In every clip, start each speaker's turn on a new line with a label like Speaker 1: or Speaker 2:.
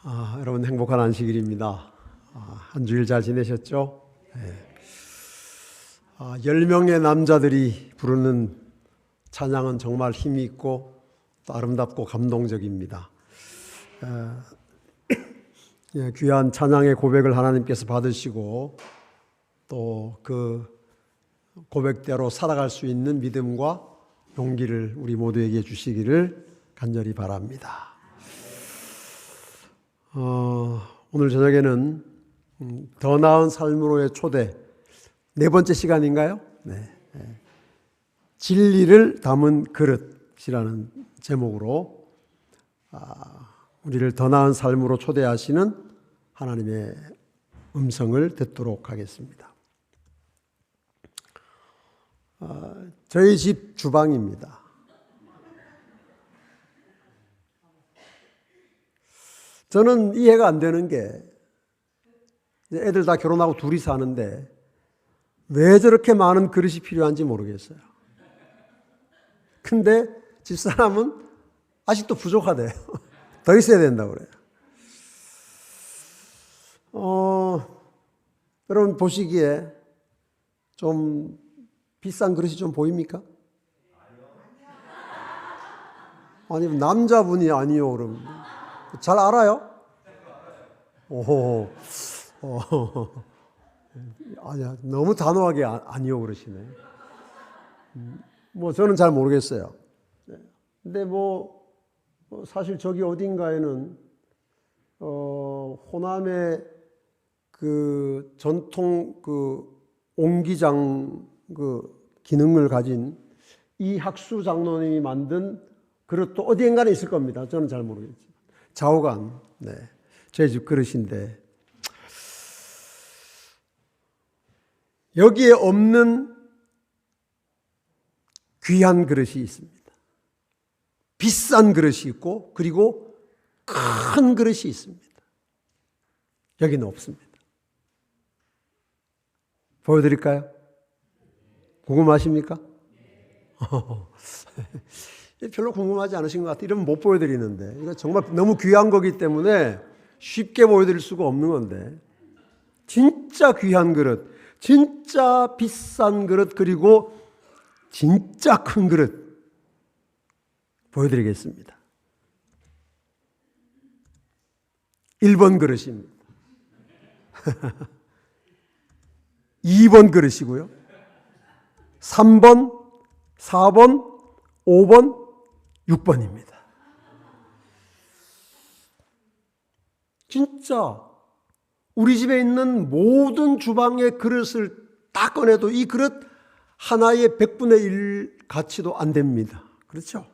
Speaker 1: 여러분 행복한 안식일입니다. 한 주일 잘 지내셨죠? 네. 10명의 남자들이 부르는 찬양은 정말 힘이 있고 또 아름답고 감동적입니다. 귀한 찬양의 고백을 하나님께서 받으시고 또 그 고백대로 살아갈 수 있는 믿음과 용기를 우리 모두에게 주시기를 간절히 바랍니다. 오늘 저녁에는 더 나은 삶으로의 초대, 네 번째 시간인가요? 네. 진리를 담은 그릇이라는 제목으로 우리를 더 나은 삶으로 초대하시는 하나님의 음성을 듣도록 하겠습니다. 저희 집 주방입니다. 저는 이해가 안 되는 게 애들 다 결혼하고 둘이 사는데 왜 저렇게 많은 그릇이 필요한지 모르겠어요. 근데 집사람은 아직도 부족하대요. 더 있어야 된다고 그래요. 여러분 보시기에 좀 비싼 그릇이 좀 보입니까? 아니 남자분이 아니요 그럼 잘 알아요? 아니야 너무 단호하게 아니요 그러시네. 저는 잘 모르겠어요. 근데 사실 저기 어딘가에는 호남의 그 전통 옹기장 기능을 가진 이 학수 장로님이 만든 그릇도 어디엔가에 있을 겁니다. 저는 잘 모르겠지만 좌우간 저희 집 그릇인데 여기에 없는 귀한 그릇이 있습니다. 비싼 그릇이 있고 그리고 큰 그릇이 있습니다. 여기는 없습니다. 보여드릴까요? 궁금하십니까? 별로 궁금하지 않으신 것 같아요. 이러면 못 보여드리는데 이거 정말 너무 귀한 거기 때문에 쉽게 보여드릴 수가 없는 건데 진짜 귀한 그릇, 진짜 비싼 그릇 그리고 진짜 큰 그릇 보여드리겠습니다. 1번 그릇입니다. 2번 그릇이고요. 3번, 4번, 5번, 6번입니다. 진짜 우리 집에 있는 모든 주방의 그릇을 다 꺼내도 이 그릇 하나의 100분의 1 가치도 안 됩니다. 그렇죠?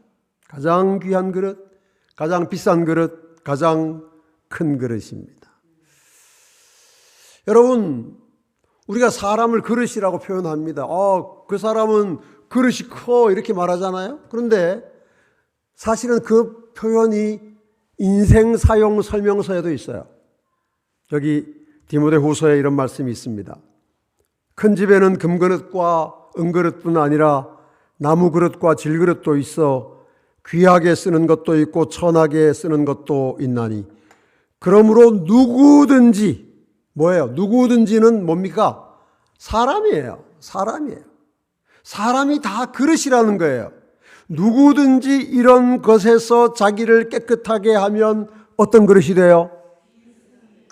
Speaker 1: 가장 귀한 그릇, 가장 비싼 그릇, 가장 큰 그릇입니다. 여러분, 우리가 사람을 그릇이라고 표현합니다. 그 사람은 그릇이 커 이렇게 말하잖아요. 그런데 사실은 그 표현이 인생 사용 설명서에도 있어요. 여기 디모데후서에 이런 말씀이 있습니다. 큰 집에는 금그릇과 은그릇뿐 아니라 나무그릇과 질그릇도 있어 귀하게 쓰는 것도 있고 천하게 쓰는 것도 있나니 그러므로 누구든지 뭐예요? 누구든지는 뭡니까? 사람이에요. 사람이 다 그릇이라는 거예요. 누구든지 이런 것에서 자기를 깨끗하게 하면 어떤 그릇이 돼요?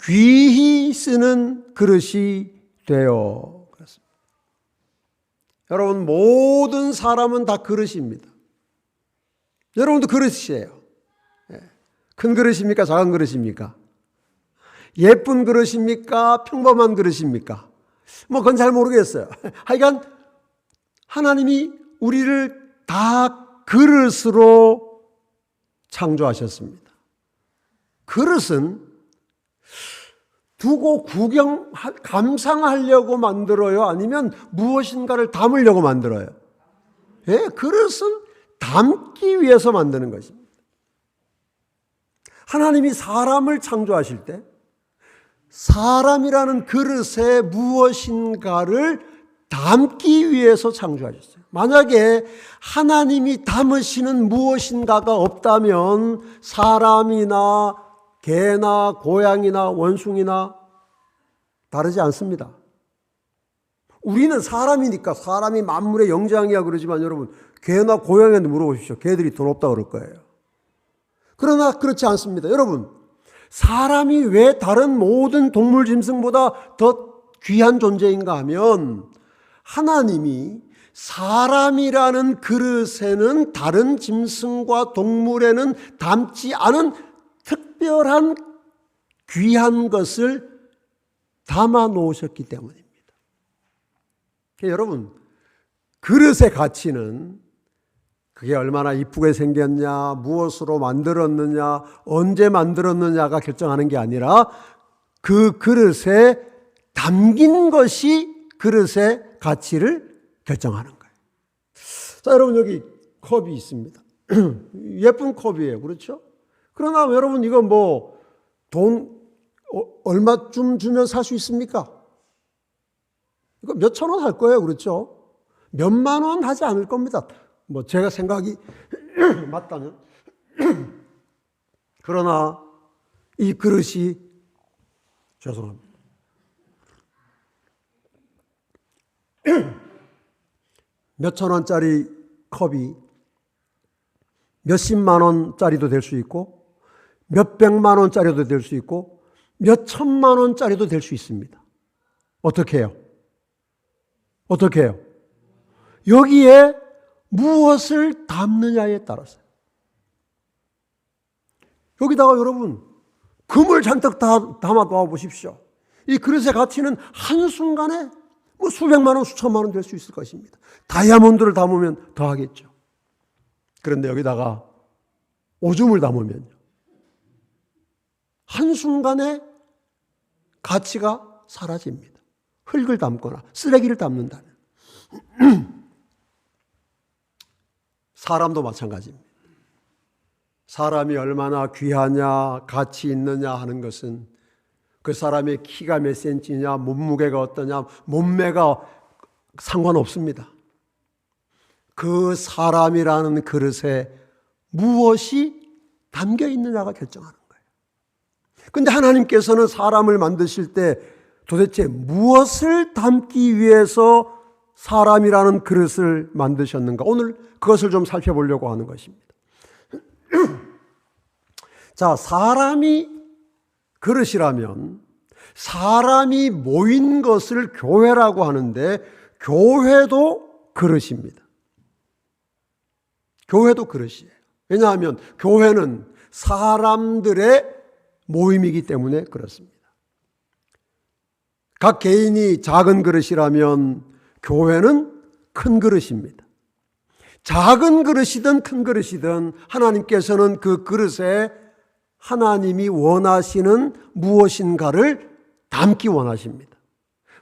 Speaker 1: 귀히 쓰는 그릇이 돼요. 그렇습니다. 여러분 모든 사람은 다 그릇입니다. 여러분도 그릇이에요. 큰 그릇입니까? 작은 그릇입니까? 예쁜 그릇입니까? 평범한 그릇입니까? 그건 잘 모르겠어요. 하여간 하나님이 우리를 다 그릇으로 창조하셨습니다. 그릇은 두고 감상하려고 만들어요? 아니면 무엇인가를 담으려고 만들어요? 그릇은 담기 위해서 만드는 것입니다. 하나님이 사람을 창조하실 때 사람이라는 그릇에 무엇인가를 담기 위해서 창조하셨어요. 만약에 하나님이 담으시는 무엇인가가 없다면 사람이나 개나 고양이나 원숭이나 다르지 않습니다. 우리는 사람이니까 사람이 만물의 영장이야 그러지만 여러분 개나 고양이한테 물어보십시오. 개들이 더 높다 그럴 거예요. 그러나 그렇지 않습니다. 여러분 사람이 왜 다른 모든 동물 짐승보다 더 귀한 존재인가 하면 하나님이 사람이라는 그릇에는 다른 짐승과 동물에는 담지 않은 특별한 귀한 것을 담아 놓으셨기 때문입니다. 여러분 그릇의 가치는 그게 얼마나 이쁘게 생겼냐, 무엇으로 만들었느냐, 언제 만들었느냐가 결정하는 게 아니라 그 그릇에 담긴 것이 그릇의 가치를 결정하는 거예요. 자, 여러분 여기 컵이 있습니다. 예쁜 컵이에요. 그렇죠? 그러나 여러분 이거 뭐 돈 얼마쯤 주면 살 수 있습니까? 이거 몇천 원 할 거예요. 그렇죠? 몇만 원 하지 않을 겁니다. 뭐 제가 생각이 맞다면. 그러나 이 그릇이 죄송합니다. 몇천 원짜리 컵이 몇십만 원짜리도 될 수 있고 몇백만 원짜리도 될 수 있고 몇천만 원짜리도 될 수 있습니다. 어떻게 해요? 어떻게 해요? 여기에 무엇을 담느냐에 따라서. 여기다가 여러분 금을 잔뜩 담아 놔 보십시오. 이 그릇의 가치는 한순간에 뭐 수백만 원, 수천만 원 될 수 있을 것입니다. 다이아몬드를 담으면 더 하겠죠. 그런데 여기다가 오줌을 담으면요. 한순간에 가치가 사라집니다. 흙을 담거나 쓰레기를 담는다면. 사람도 마찬가지입니다. 사람이 얼마나 귀하냐, 가치 있느냐 하는 것은 그 사람의 키가 몇 센치냐, 몸무게가 어떠냐, 몸매가 상관없습니다. 그 사람이라는 그릇에 무엇이 담겨 있느냐가 결정하는 거예요. 그런데 하나님께서는 사람을 만드실 때 도대체 무엇을 담기 위해서 사람이라는 그릇을 만드셨는가? 오늘 그것을 좀 살펴보려고 하는 것입니다. 자, 사람이 그릇이라면 사람이 모인 것을 교회라고 하는데 교회도 그릇입니다. 교회도 그릇이에요. 왜냐하면 교회는 사람들의 모임이기 때문에 그렇습니다. 각 개인이 작은 그릇이라면 교회는 큰 그릇입니다. 작은 그릇이든 큰 그릇이든 하나님께서는 그 그릇에 하나님이 원하시는 무엇인가를 담기 원하십니다.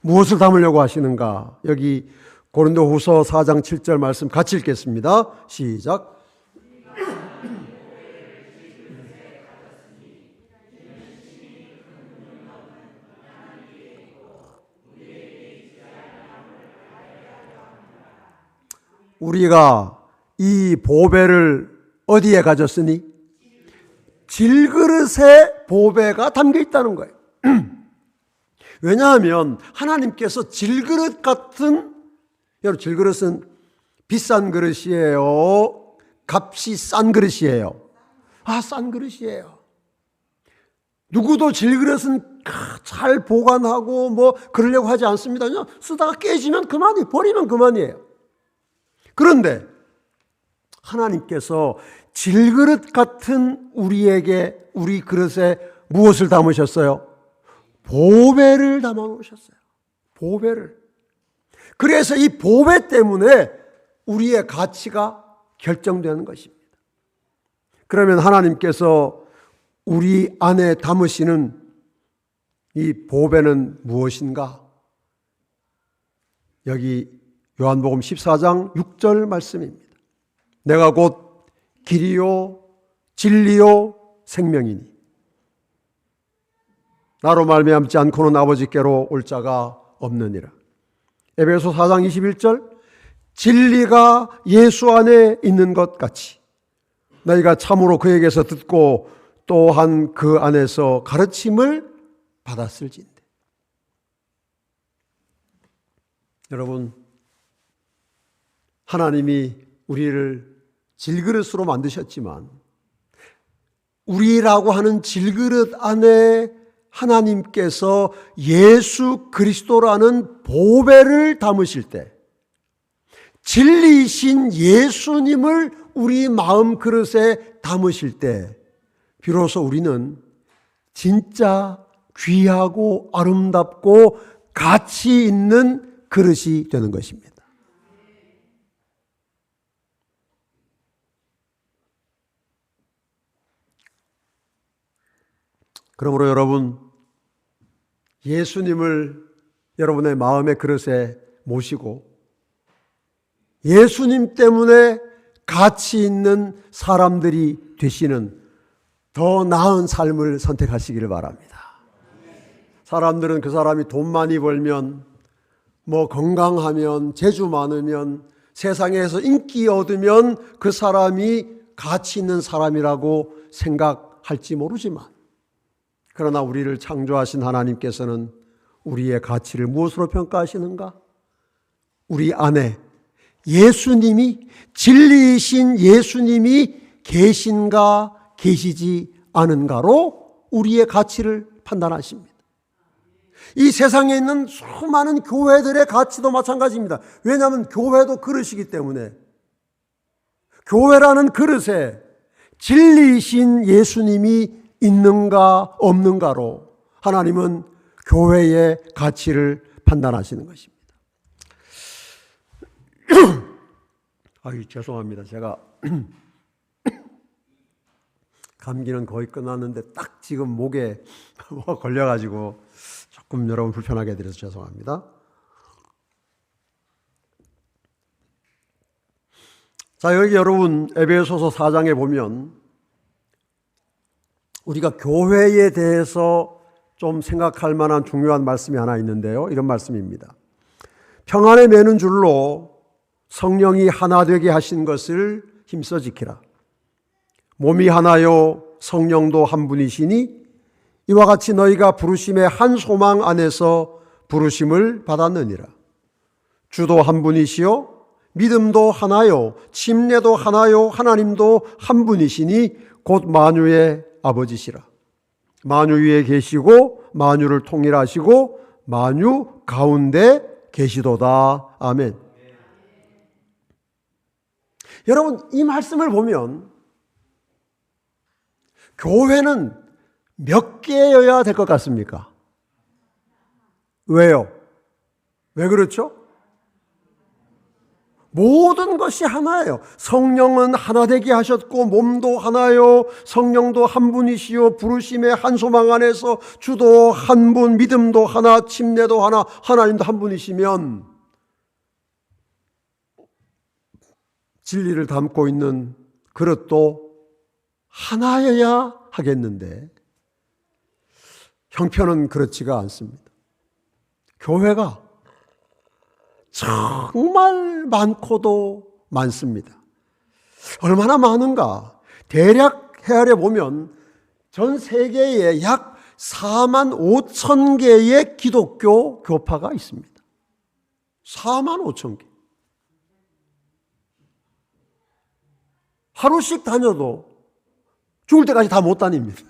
Speaker 1: 무엇을 담으려고 하시는가? 여기 고린도후서 4장 7절 말씀 같이 읽겠습니다. 시작. 우리가 이 보배를 어디에 가졌으니? 질그릇에 보배가 담겨 있다는 거예요. 왜냐하면 하나님께서 질그릇 같은, 여러분 질그릇은 비싼 그릇이에요? 값이 싼 그릇이에요? 싼 그릇이에요. 누구도 질그릇은 잘 보관하고 뭐 그러려고 하지 않습니다. 그냥 쓰다가 깨지면 그만이, 버리면 그만이에요. 그런데 하나님께서 질그릇 같은 우리에게, 우리 그릇에 무엇을 담으셨어요? 보배를 담아 놓으셨어요. 보배를. 그래서 이 보배 때문에 우리의 가치가 결정되는 것입니다. 그러면 하나님께서 우리 안에 담으시는 이 보배는 무엇인가? 여기 요한복음 14장 6절 말씀입니다. 내가 곧 길이요 진리요 생명이니 나로 말미암지 않고는 아버지께로 올 자가 없느니라. 에베소 4장 21절 진리가 예수 안에 있는 것 같이 너희가 참으로 그에게서 듣고 또한 그 안에서 가르침을 받았을진데. 여러분, 하나님이 우리를 질그릇으로 만드셨지만 우리라고 하는 질그릇 안에 하나님께서 예수 그리스도라는 보배를 담으실 때 진리이신 예수님을 우리 마음 그릇에 담으실 때 비로소 우리는 진짜 귀하고 아름답고 가치 있는 그릇이 되는 것입니다. 그러므로 여러분, 예수님을 여러분의 마음의 그릇에 모시고 예수님 때문에 가치 있는 사람들이 되시는 더 나은 삶을 선택하시기를 바랍니다. 사람들은 그 사람이 돈 많이 벌면, 건강하면, 재주 많으면, 세상에서 인기 얻으면 그 사람이 가치 있는 사람이라고 생각할지 모르지만, 그러나 우리를 창조하신 하나님께서는 우리의 가치를 무엇으로 평가하시는가? 우리 안에 예수님이, 진리이신 예수님이 계신가 계시지 않은가로 우리의 가치를 판단하십니다. 이 세상에 있는 수많은 교회들의 가치도 마찬가지입니다. 왜냐하면 교회도 그릇이기 때문에, 교회라는 그릇에 진리이신 예수님이 있는가 없는가로 하나님은 교회의 가치를 판단하시는 것입니다. 죄송합니다. 제가 감기는 거의 끝났는데 딱 지금 목에 걸려가지고 조금 여러분 불편하게 해드려서 죄송합니다. 자, 여기 여러분 에베소서 4장에 보면 우리가 교회에 대해서 좀 생각할 만한 중요한 말씀이 하나 있는데요. 이런 말씀입니다. 평안에 매는 줄로 성령이 하나 되게 하신 것을 힘써 지키라. 몸이 하나요 성령도 한 분이시니 이와 같이 너희가 부르심의 한 소망 안에서 부르심을 받았느니라. 주도 한 분이시요 믿음도 하나요 침례도 하나요 하나님도 한 분이시니 곧 만유의 아버지시라. 만유 위에 계시고 만유를 통일하시고 만유 가운데 계시도다. 아멘. 여러분, 이 말씀을 보면 교회는 몇 개여야 될 것 같습니까? 왜요? 왜 그렇죠? 모든 것이 하나예요. 성령은 하나 되게 하셨고 몸도 하나요 성령도 한 분이시요 부르심의 한 소망 안에서 주도 한 분, 믿음도 하나, 침례도 하나, 하나님도 한 분이시면 진리를 담고 있는 그릇도 하나여야 하겠는데 형편은 그렇지가 않습니다. 교회가 정말 많고도 많습니다. 얼마나 많은가? 대략 헤아려 보면 전 세계에 약 4만 5천 개의 기독교 교파가 있습니다. 4만 5천 개. 하루씩 다녀도 죽을 때까지 다 못 다닙니다.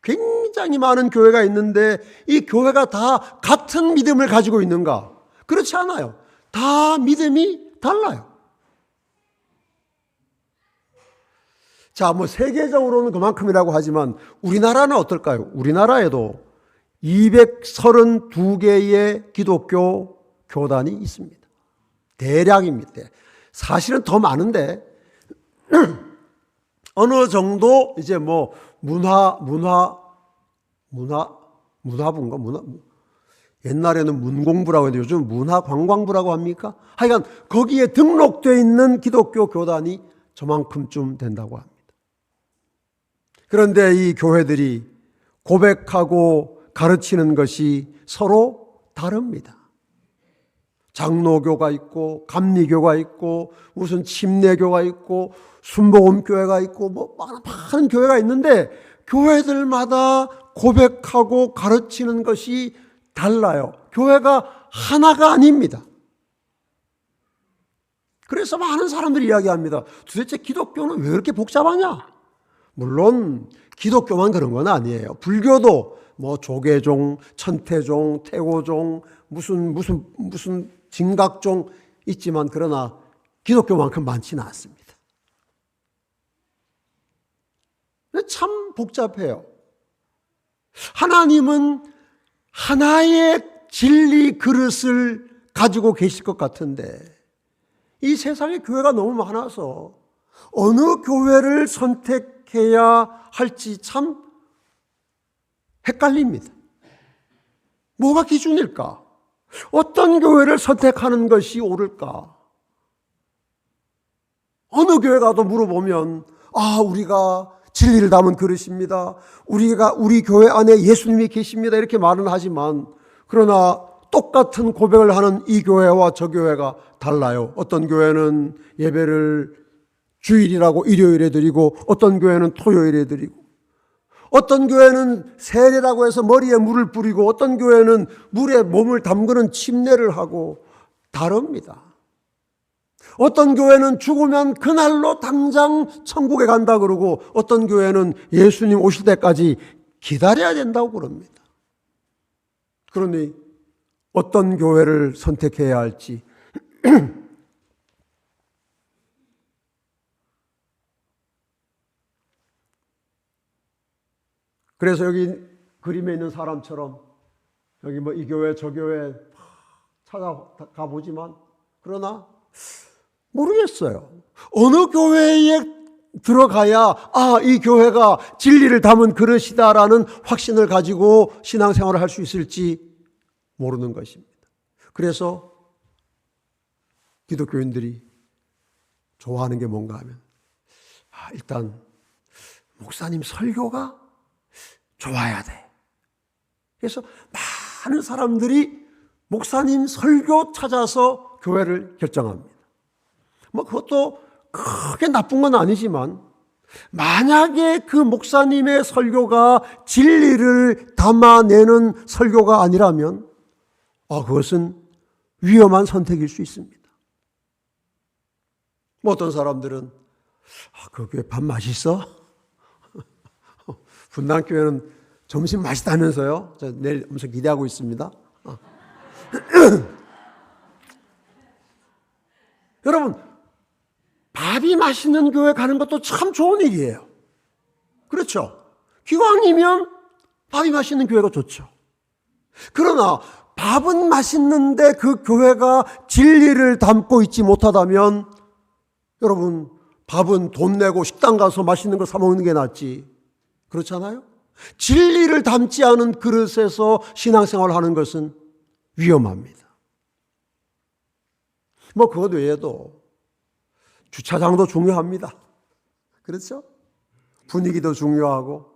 Speaker 1: 굉장히 많은 교회가 있는데 이 교회가 다 같은 믿음을 가지고 있는가? 그렇지 않아요. 다 믿음이 달라요. 자, 세계적으로는 그만큼이라고 하지만 우리나라는 어떨까요? 우리나라에도 232개의 기독교 교단이 있습니다. 대략입니다. 사실은 더 많은데 어느 정도 이제 문화부인가? 옛날에는 문공부라고 했는데 요즘 문화관광부라고 합니까? 하여간 거기에 등록되어 있는 기독교 교단이 저만큼쯤 된다고 합니다. 그런데 이 교회들이 고백하고 가르치는 것이 서로 다릅니다. 장로교가 있고 감리교가 있고 무슨 침례교가 있고 순복음교회가 있고 뭐 많은 교회가 있는데 교회들마다 고백하고 가르치는 것이 달라요. 교회가 하나가 아닙니다. 그래서 많은 사람들이 이야기합니다. 도대체 기독교는 왜 그렇게 복잡하냐? 물론 기독교만 그런 건 아니에요. 불교도 뭐 조계종, 천태종, 태고종, 무슨 진각종 있지만 그러나 기독교만큼 많지는 않습니다. 참 복잡해요. 하나님은 하나의 진리 그릇을 가지고 계실 것 같은데 이 세상에 교회가 너무 많아서 어느 교회를 선택해야 할지 참 헷갈립니다. 뭐가 기준일까? 어떤 교회를 선택하는 것이 옳을까? 어느 교회 가도 물어보면 우리가 진리를 담은 그릇입니다. 우리 교회 안에 예수님이 계십니다. 이렇게 말은 하지만 그러나 똑같은 고백을 하는 이 교회와 저 교회가 달라요. 어떤 교회는 예배를 주일이라고 일요일에 드리고 어떤 교회는 토요일에 드리고 어떤 교회는 세례라고 해서 머리에 물을 뿌리고 어떤 교회는 물에 몸을 담그는 침례를 하고 다릅니다. 어떤 교회는 죽으면 그날로 당장 천국에 간다 그러고 어떤 교회는 예수님 오실 때까지 기다려야 된다고 그럽니다. 그러니 어떤 교회를 선택해야 할지 그래서 여기 그림에 있는 사람처럼 여기 뭐 이 교회 저 교회 찾아가 보지만 그러나 모르겠어요. 어느 교회에 들어가야 이 교회가 진리를 담은 그릇이다라는 확신을 가지고 신앙생활을 할 수 있을지 모르는 것입니다. 그래서 기독교인들이 좋아하는 게 뭔가 하면 일단 목사님 설교가 좋아야 돼. 그래서 많은 사람들이 목사님 설교 찾아서 교회를 결정합니다. 뭐 그것도 크게 나쁜 건 아니지만 만약에 그 목사님의 설교가 진리를 담아내는 설교가 아니라면 그것은 위험한 선택일 수 있습니다. 뭐 어떤 사람들은 그 교회 밥 맛있어? 분당교회는 점심 맛있다면서요? 저 내일 엄청 기대하고 있습니다. 여러분, 밥이 맛있는 교회 가는 것도 참 좋은 일이에요. 그렇죠? 기왕이면 밥이 맛있는 교회가 좋죠. 그러나 밥은 맛있는데 그 교회가 진리를 담고 있지 못하다면 여러분, 밥은 돈 내고 식당 가서 맛있는 거 사 먹는 게 낫지. 그렇잖아요? 진리를 담지 않은 그릇에서 신앙생활을 하는 것은 위험합니다. 뭐 그것 외에도 주차장도 중요합니다. 그렇죠? 분위기도 중요하고.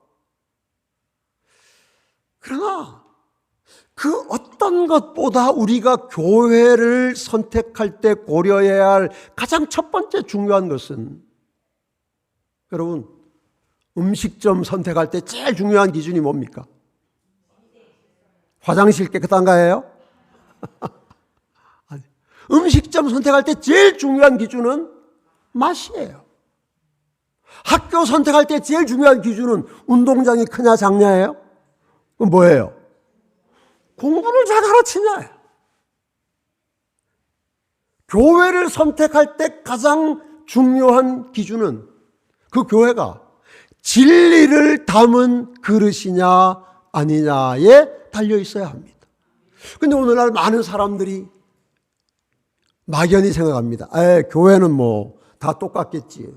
Speaker 1: 그러나 그 어떤 것보다 우리가 교회를 선택할 때 고려해야 할 가장 첫 번째 중요한 것은 여러분 음식점 선택할 때 제일 중요한 기준이 뭡니까? 화장실 깨끗한가예요? 아니, 음식점 선택할 때 제일 중요한 기준은 맛이에요. 학교 선택할 때 제일 중요한 기준은 운동장이 크냐 작냐예요? 그럼 뭐예요? 공부를 잘 가르치냐예요. 교회를 선택할 때 가장 중요한 기준은 그 교회가 진리를 담은 그릇이냐 아니냐에 달려 있어야 합니다. 그런데 오늘날 많은 사람들이 막연히 생각합니다. 교회는 뭐 다 똑같겠지.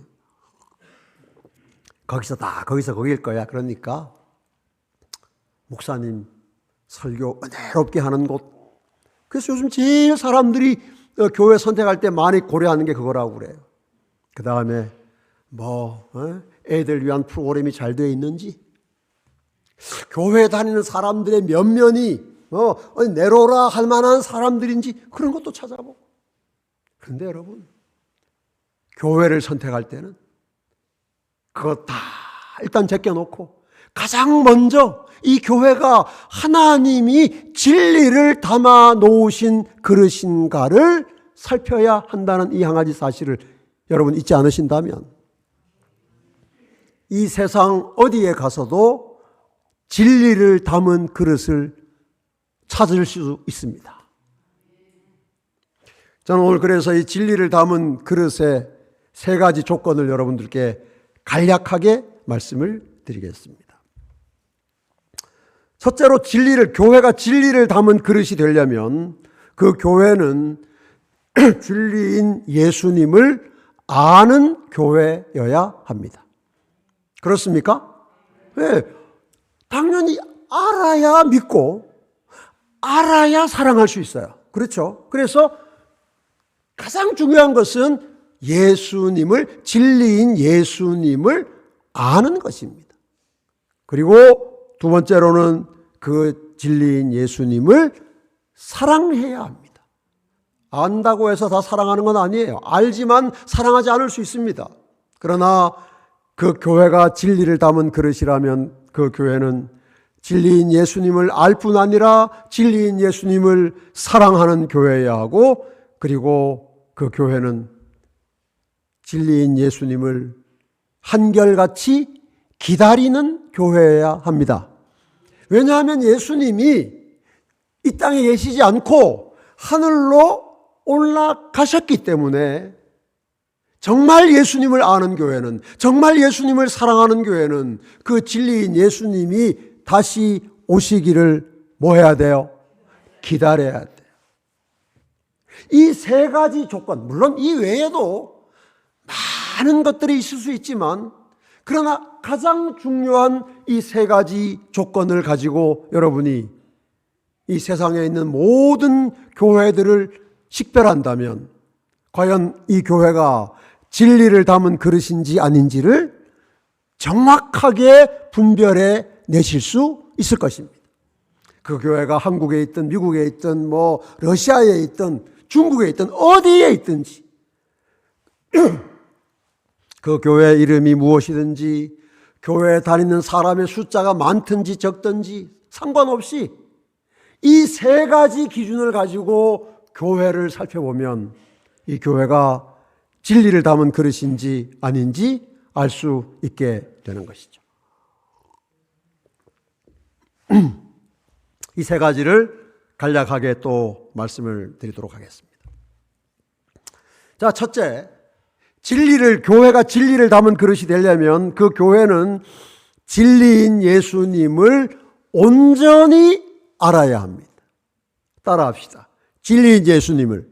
Speaker 1: 거기서 거길 거야. 그러니까 목사님 설교 은혜롭게 하는 곳. 그래서 요즘 제일 사람들이 교회 선택할 때 많이 고려하는 게 그거라고 그래요. 그 다음에 애들 위한 프로그램이 잘 되어 있는지, 교회 다니는 사람들의 면면이 내로라 할 만한 사람들인지 그런 것도 찾아보고. 그런데 여러분, 교회를 선택할 때는 그거 다 일단 제껴놓고 가장 먼저 이 교회가 하나님이 진리를 담아 놓으신 그릇인가를 살펴야 한다는 이 한 가지 사실을 여러분 잊지 않으신다면 이 세상 어디에 가서도 진리를 담은 그릇을 찾을 수 있습니다. 저는 오늘 그래서 이 진리를 담은 그릇의 세 가지 조건을 여러분들께 간략하게 말씀을 드리겠습니다. 첫째로 교회가 진리를 담은 그릇이 되려면 그 교회는 진리인 예수님을 아는 교회여야 합니다. 그렇습니까? 네. 당연히 알아야 믿고 알아야 사랑할 수 있어요. 그렇죠? 그래서 가장 중요한 것은 예수님을, 진리인 예수님을 아는 것입니다. 그리고 두 번째로는 그 진리인 예수님을 사랑해야 합니다. 안다고 해서 다 사랑하는 건 아니에요. 알지만 사랑하지 않을 수 있습니다. 그러나 그 교회가 진리를 담은 그릇이라면 그 교회는 진리인 예수님을 알 뿐 아니라 진리인 예수님을 사랑하는 교회여야 하고, 그리고 그 교회는 진리인 예수님을 한결같이 기다리는 교회여야 합니다. 왜냐하면 예수님이 이 땅에 계시지 않고 하늘로 올라가셨기 때문에 정말 예수님을 아는 교회는, 정말 예수님을 사랑하는 교회는 그 진리인 예수님이 다시 오시기를 뭐 해야 돼요? 기다려야 돼요. 이 세 가지 조건, 물론 이 외에도 많은 것들이 있을 수 있지만 그러나 가장 중요한 이 세 가지 조건을 가지고 여러분이 이 세상에 있는 모든 교회들을 식별한다면 과연 이 교회가 진리를 담은 그릇인지 아닌지를 정확하게 분별해 내실 수 있을 것입니다. 그 교회가 한국에 있든 미국에 있든 뭐 러시아에 있든 중국에 있든 어디에 있든지 그 교회 이름이 무엇이든지 교회에 다니는 사람의 숫자가 많든지 적든지 상관없이 이 세 가지 기준을 가지고 교회를 살펴보면 이 교회가 진리를 담은 그릇인지 아닌지 알 수 있게 되는 것이죠. 이 세 가지를 간략하게 또 말씀을 드리도록 하겠습니다. 자, 첫째, 교회가 진리를 담은 그릇이 되려면 그 교회는 진리인 예수님을 온전히 알아야 합니다. 따라합시다. 진리인 예수님을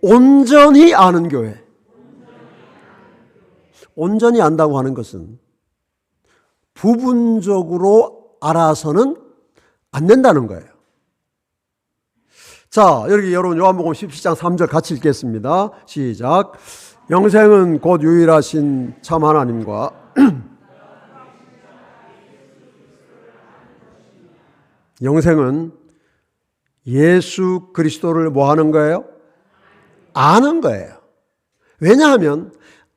Speaker 1: 온전히 아는 교회. 온전히 안다고 하는 것은 부분적으로 알아서는 안 된다는 거예요. 자, 여기 여러분 요한복음 17장 3절 같이 읽겠습니다. 시작. 영생은 곧 유일하신 참 하나님과 영생은 예수 그리스도를 뭐 하는 거예요? 아는 거예요. 왜냐하면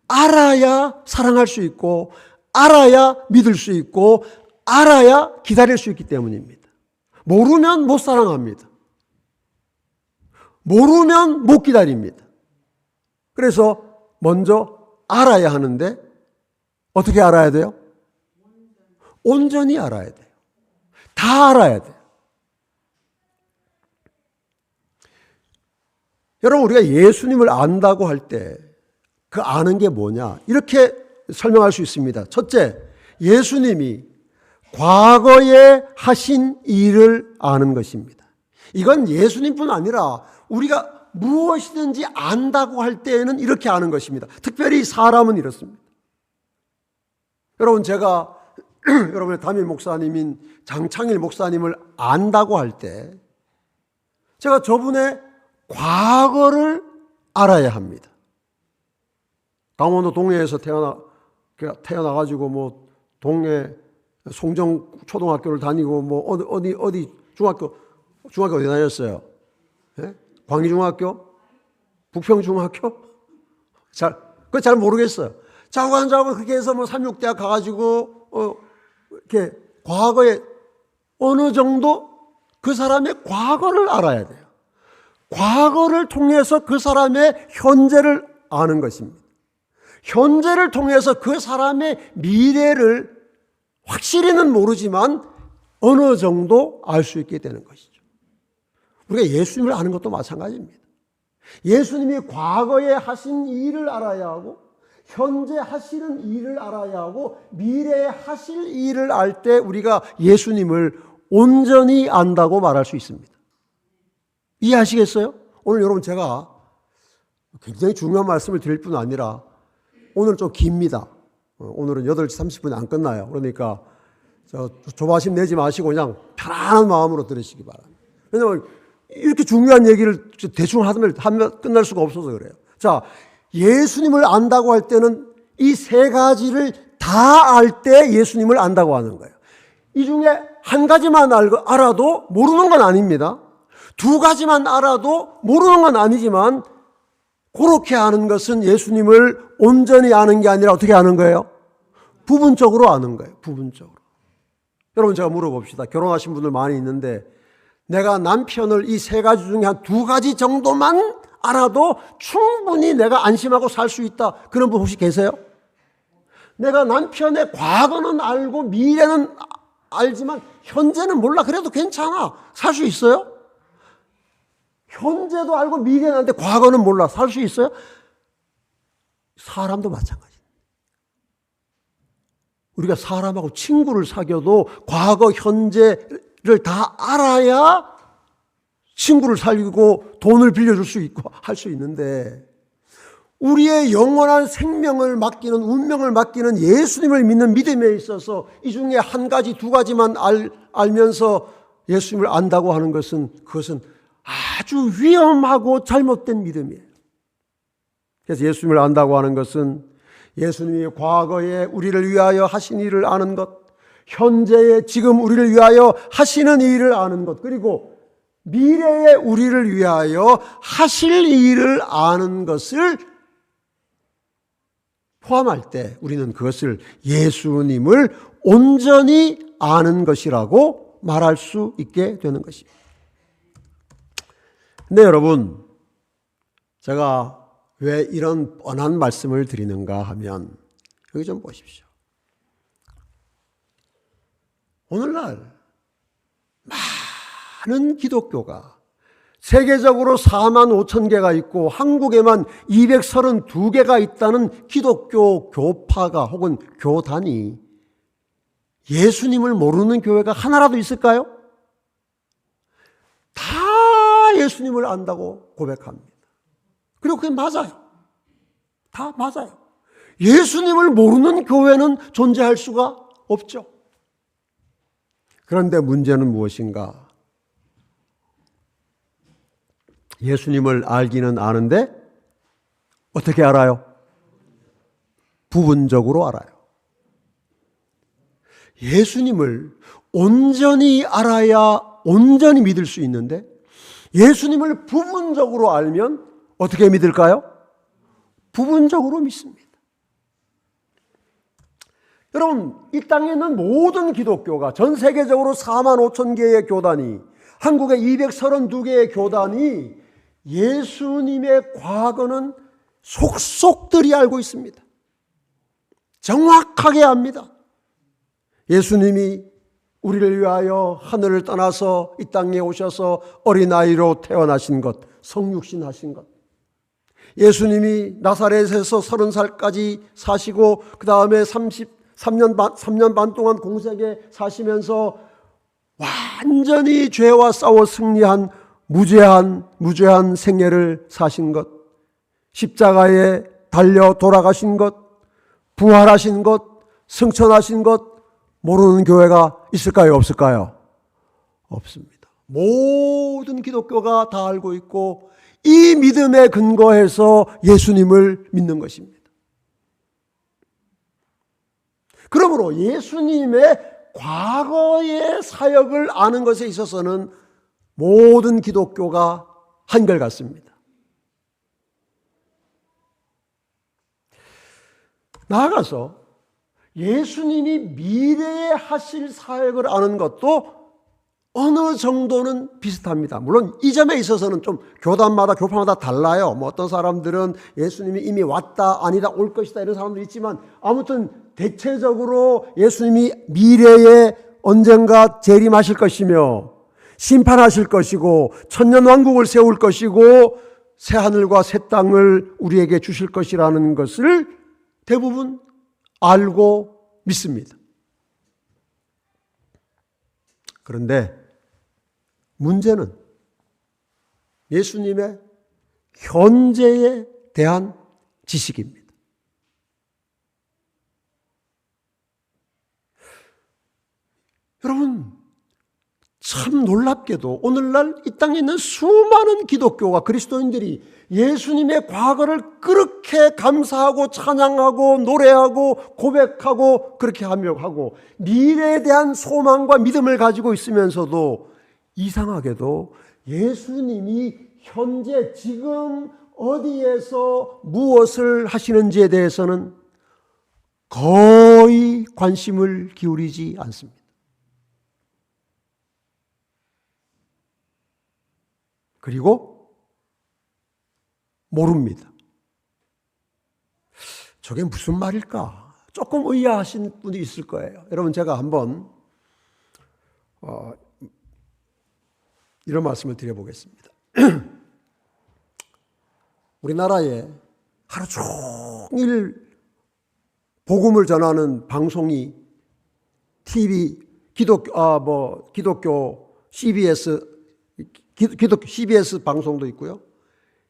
Speaker 1: 알아야 사랑할 수 있고 알아야 믿을 수 있고 알아야 기다릴 수 있기 때문입니다. 모르면 못 사랑합니다. 모르면 못 기다립니다. 그래서 먼저 알아야 하는데 어떻게 알아야 돼요? 온전히 알아야 돼요. 다 알아야 돼요. 여러분, 우리가 예수님을 안다고 할 때 그 아는 게 뭐냐? 이렇게 설명할 수 있습니다. 첫째, 예수님이 과거에 하신 일을 아는 것입니다. 이건 예수님뿐 아니라 우리가 무엇이든지 안다고 할 때에는 이렇게 아는 것입니다. 특별히 사람은 이렇습니다. 여러분, 제가 여러분의 담임 목사님인 장창일 목사님을 안다고 할 때 제가 저분의 과거를 알아야 합니다. 강원도 동해에서 태어나가지고 뭐 동해 송정 초등학교를 다니고 뭐 어디 중학교 어디 다녔어요? 예? 광희중학교? 북평중학교? 그거 잘 모르겠어요. 자고한자고 그렇게 해서 뭐 삼육대학 가가지고 이렇게 과거에 어느 정도 그 사람의 과거를 알아야 돼요. 과거를 통해서 그 사람의 현재를 아는 것입니다. 현재를 통해서 그 사람의 미래를 확실히는 모르지만 어느 정도 알 수 있게 되는 것이죠. 우리가 예수님을 아는 것도 마찬가지입니다. 예수님이 과거에 하신 일을 알아야 하고 현재 하시는 일을 알아야 하고 미래에 하실 일을 알 때 우리가 예수님을 온전히 안다고 말할 수 있습니다. 이해하시겠어요? 오늘 여러분 제가 굉장히 중요한 말씀을 드릴 뿐 아니라 오늘 좀 깁니다. 오늘은 8시 30분에 안 끝나요. 그러니까 조바심 내지 마시고 그냥 편안한 마음으로 들으시기 바랍니다. 왜냐하면 이렇게 중요한 얘기를 대충 하면 끝날 수가 없어서 그래요. 자, 예수님을 안다고 할 때는 이 세 가지를 다 알 때 예수님을 안다고 하는 거예요. 이 중에 한 가지만 알아도 모르는 건 아닙니다. 두 가지만 알아도 모르는 건 아니지만 그렇게 아는 것은 예수님을 온전히 아는 게 아니라 어떻게 아는 거예요? 부분적으로 아는 거예요. 부분적으로. 여러분 제가 물어봅시다. 결혼하신 분들 많이 있는데 내가 남편을 이 세 가지 중에 한 두 가지 정도만 알아도 충분히 내가 안심하고 살 수 있다. 그런 분 혹시 계세요? 내가 남편의 과거는 알고 미래는 알지만 현재는 몰라. 그래도 괜찮아. 살 수 있어요? 현재도 알고 미래는 아는데 과거는 몰라. 살 수 있어요? 사람도 마찬가지입니다. 우리가 사람하고 친구를 사귀어도 과거, 현재를 다 알아야 친구를 사귀고 돈을 빌려줄 수 있고 할 수 있는데 우리의 영원한 생명을 맡기는 운명을 맡기는 예수님을 믿는 믿음에 있어서 이 중에 한 가지, 두 가지만 알면서 예수님을 안다고 하는 것은 그것은 아주 위험하고 잘못된 믿음이에요. 그래서 예수님을 안다고 하는 것은 예수님이 과거에 우리를 위하여 하신 일을 아는 것, 현재에 지금 우리를 위하여 하시는 일을 아는 것, 그리고 미래에 우리를 위하여 하실 일을 아는 것을 포함할 때 우리는 그것을 예수님을 온전히 아는 것이라고 말할 수 있게 되는 것입니다. 근데 여러분, 제가 왜 이런 뻔한 말씀을 드리는가 하면 여기 좀 보십시오. 오늘날 많은 기독교가 세계적으로 4만 5천 개가 있고 한국에만 232개가 있다는 기독교 교파가 혹은 교단이 예수님을 모르는 교회가 하나라도 있을까요? 다 예수님을 안다고 고백합니다. 그리고 그게 맞아요. 다 맞아요. 예수님을 모르는 교회는 존재할 수가 없죠. 그런데 문제는 무엇인가? 예수님을 알기는 아는데 어떻게 알아요? 부분적으로 알아요. 예수님을 온전히 알아야 온전히 믿을 수 있는데 예수님을 부분적으로 알면 어떻게 믿을까요? 부분적으로 믿습니다. 여러분, 이 땅에 있는 모든 기독교가 전 세계적으로 4만 5천 개의 교단이 한국에 232개의 교단이 예수님의 과거는 속속들이 알고 있습니다. 정확하게 압니다. 예수님이 우리를 위하여 하늘을 떠나서 이 땅에 오셔서 어린아이로 태어나신 것, 성육신하신 것, 예수님이 나사렛에서 30살까지 사시고 그 다음에 3년 반 동안 공생에 사시면서 완전히 죄와 싸워 승리한 무죄한 생애를 사신 것, 십자가에 달려 돌아가신 것, 부활하신 것, 승천하신 것 모르는 교회가 있을까요? 없을까요? 없습니다. 모든 기독교가 다 알고 있고 이 믿음에 근거해서 예수님을 믿는 것입니다. 그러므로 예수님의 과거의 사역을 아는 것에 있어서는 모든 기독교가 한결같습니다. 나아가서 예수님이 미래에 하실 사역을 아는 것도 어느 정도는 비슷합니다. 물론 이 점에 있어서는 좀 교파마다 달라요. 뭐 어떤 사람들은 예수님이 이미 왔다, 아니다, 올 것이다 이런 사람도 있지만 아무튼 대체적으로 예수님이 미래에 언젠가 재림하실 것이며 심판하실 것이고 천년왕국을 세울 것이고 새하늘과 새 땅을 우리에게 주실 것이라는 것을 대부분 알고 믿습니다. 그런데 문제는 예수님의 현재에 대한 지식입니다. 여러분, 참 놀랍게도 오늘날 이 땅에 있는 수많은 기독교와 그리스도인들이 예수님의 과거를 그렇게 감사하고 찬양하고 노래하고 고백하고 그렇게 하며 하고 미래에 대한 소망과 믿음을 가지고 있으면서도 이상하게도 예수님이 현재 지금 어디에서 무엇을 하시는지에 대해서는 거의 관심을 기울이지 않습니다. 그리고 모릅니다. 저게 무슨 말일까? 조금 의아하신 분이 있을 거예요. 여러분, 제가 한번 이런 말씀을 드려보겠습니다. 우리나라에 하루 종일 복음을 전하는 방송이 TV, 기독교 CBS 방송도 있고요.